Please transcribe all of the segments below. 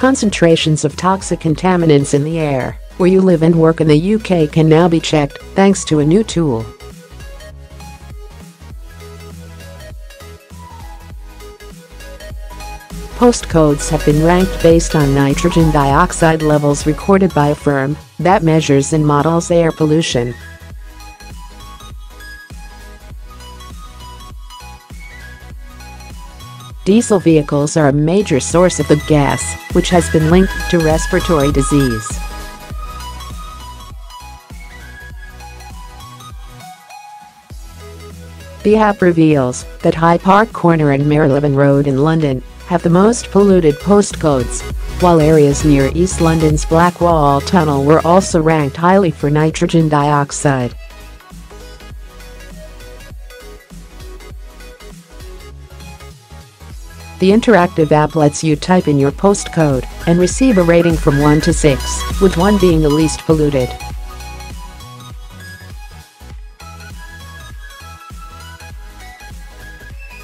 Concentrations of toxic contaminants in the air where you live and work in the UK can now be checked thanks to a new tool. Postcodes have been ranked based on nitrogen dioxide levels recorded by a firm that measures and models air pollution. Diesel vehicles are a major source of the gas, which has been linked to respiratory disease. The app reveals that Hyde Park Corner and Marylebone Road in London have the most polluted postcodes, while areas near East London's Blackwall Tunnel were also ranked highly for nitrogen dioxide. The interactive app lets you type in your postcode and receive a rating from 1 to 6, with 1 being the least polluted.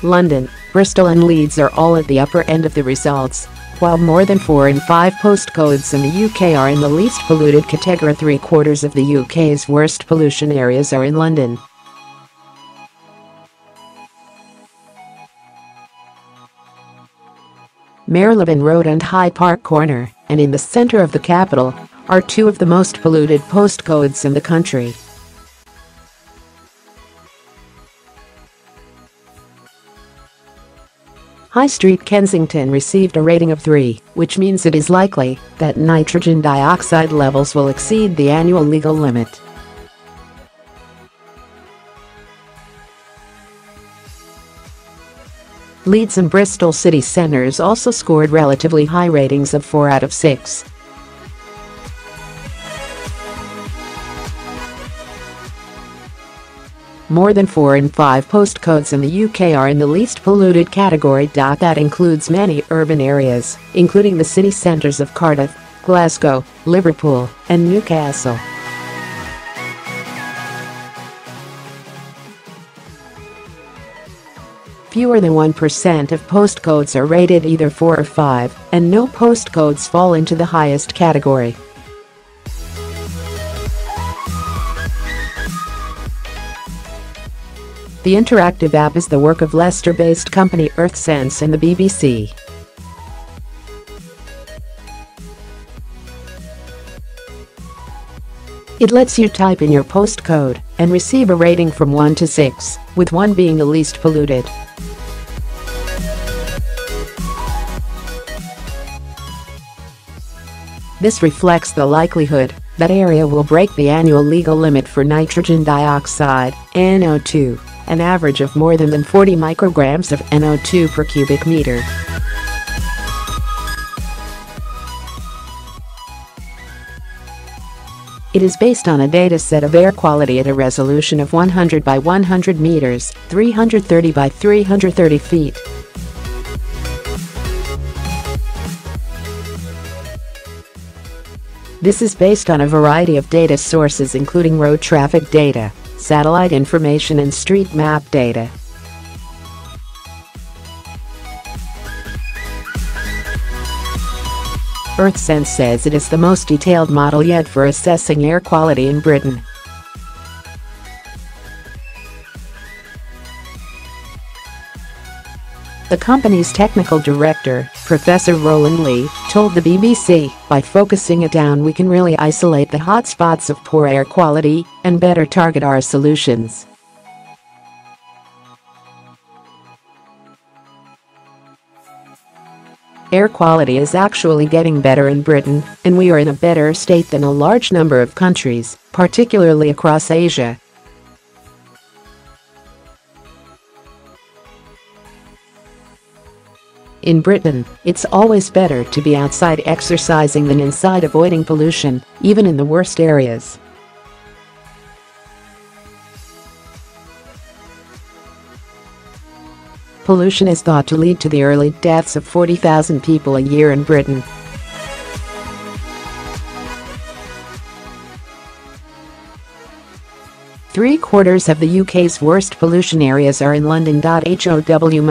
London, Bristol and Leeds are all at the upper end of the results, while more than 4 in 5 postcodes in the UK are in the least polluted category. 3/4 of the UK's worst pollution areas are in London. Marylebone Road and Hyde Park Corner, and in the centre of the capital, are 2 of the most polluted postcodes in the country. High Street, Kensington received a rating of 3, which means it is likely that nitrogen dioxide levels will exceed the annual legal limit. Leeds and Bristol city centres also scored relatively high ratings of 4 out of 6. More than 4 in 5 postcodes in the UK are in the least polluted category. That includes many urban areas, including the city centres of Cardiff, Glasgow, Liverpool, and Newcastle. Fewer than 1% of postcodes are rated either 4 or 5, and no postcodes fall into the highest category. The interactive app is the work of Leicester-based company EarthSense and the BBC. It lets you type in your postcode and receive a rating from 1 to 6, with 1 being the least polluted. This reflects the likelihood that area will break the annual legal limit for nitrogen dioxide, NO2, an average of more than 40 micrograms of NO2 per cubic meter. It is based on a dataset of air quality at a resolution of 100 by 100 meters, 330 by 330 feet. This is based on a variety of data sources including road traffic data, satellite information and street map data. EarthSense says it is the most detailed model yet for assessing air quality in Britain. The company's technical director, Professor Roland Lee, told the BBC, "By focusing it down we can really isolate the hotspots of poor air quality and better target our solutions." Air quality is actually getting better in Britain, and we are in a better state than a large number of countries, particularly across Asia. In Britain, it's always better to be outside exercising than inside avoiding pollution, even in the worst areas. Pollution is thought to lead to the early deaths of 40,000 people a year in Britain. Three-quarters of the UK's worst pollution areas are in London. How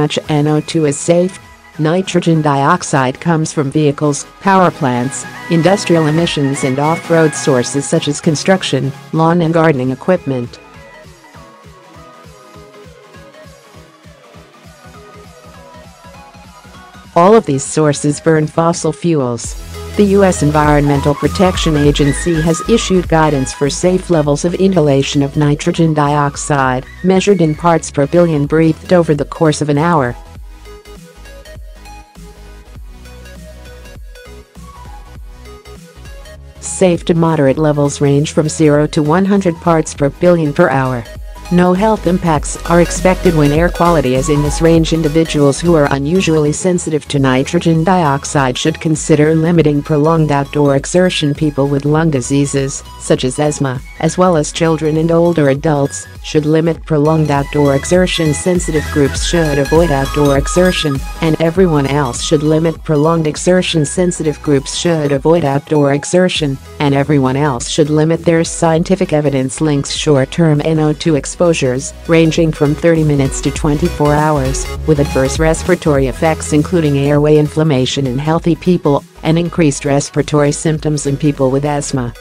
much NO2 is safe? Nitrogen dioxide comes from vehicles, power plants, industrial emissions and off-road sources such as construction, lawn and gardening equipment. All of these sources burn fossil fuels. The U.S. Environmental Protection Agency has issued guidance for safe levels of inhalation of nitrogen dioxide, measured in parts per billion breathed over the course of an hour. Safe to moderate levels range from 0 to 100 parts per billion per hour. No health impacts are expected when air quality is in this range. Individuals who are unusually sensitive to nitrogen dioxide should consider limiting prolonged outdoor exertion. People with lung diseases, such as asthma, as well as children and older adults, should limit prolonged outdoor exertion. Sensitive groups should avoid outdoor exertion, and everyone else should limit prolonged exertion. Sensitive groups should avoid outdoor exertion, and everyone else should limit their scientific evidence links short-term NO2 exposures ranging from 30 minutes to 24 hours, with adverse respiratory effects including airway inflammation in healthy people and increased respiratory symptoms in people with asthma.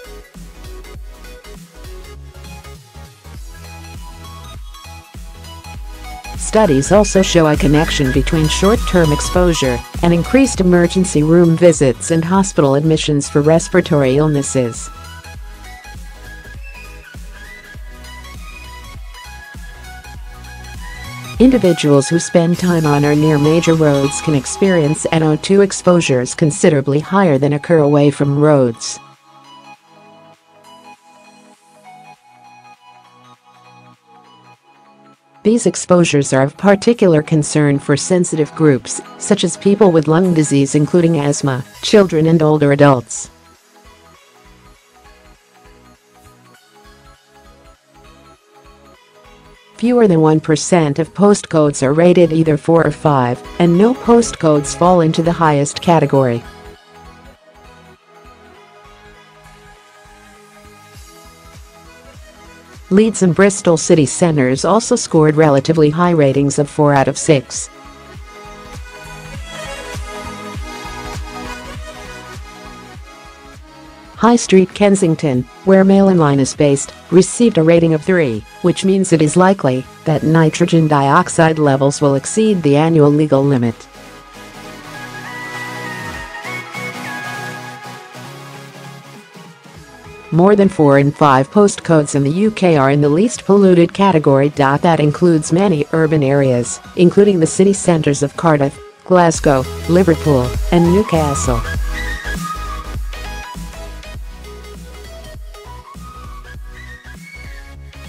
Studies also show a connection between short-term exposure and increased emergency room visits and hospital admissions for respiratory illnesses. Individuals who spend time on or near major roads can experience NO2 exposures considerably higher than occur away from roads. These exposures are of particular concern for sensitive groups, such as people with lung disease including asthma, children and older adults. Fewer than 1% of postcodes are rated either 4 or 5, and no postcodes fall into the highest category. Leeds and Bristol city centres also scored relatively high ratings of 4 out of 6. High Street, Kensington, where Mail & Line is based, received a rating of 3, which means it is likely that nitrogen dioxide levels will exceed the annual legal limit. More than 4 in 5 postcodes in the UK are in the least polluted category. That includes many urban areas, including the city centres of Cardiff, Glasgow, Liverpool, and Newcastle.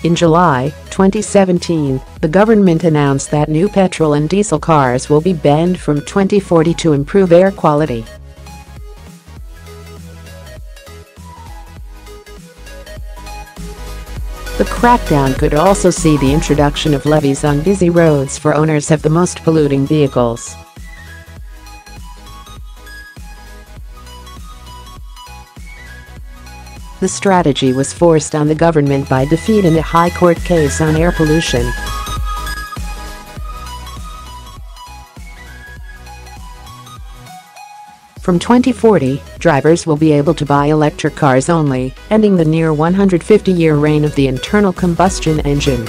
In July 2017, the government announced that new petrol and diesel cars will be banned from 2040 to improve air quality. The crackdown could also see the introduction of levies on busy roads for owners of the most polluting vehicles. The strategy was forced on the government by defeat in a high court case on air pollution. From 2040, drivers will be able to buy electric cars only, ending the near 150-year reign of the internal combustion engine.